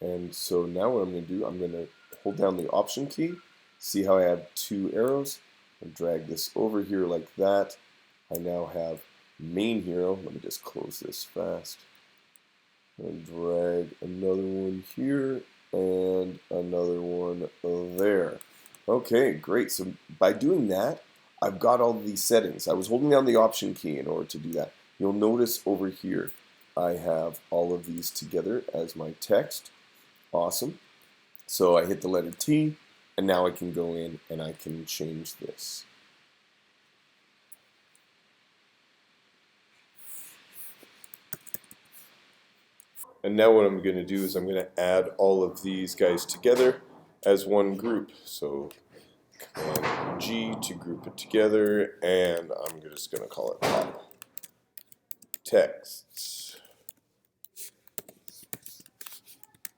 And so now what I'm going to do, I'm going to hold down the Option key. See how I have two arrows? And drag this over here like that. I now have main hero. Let me just close this fast. And drag another one here and another one there. Okay, great. So by doing that, I've got all these settings. I was holding down the Option key in order to do that. You'll notice over here I have all of these together as my text. Awesome. So I hit the letter T, and now I can go in and I can change this. And now what I'm going to do is I'm going to add all of these guys together as one group. So Command G to group it together, and I'm just going to call it pop texts.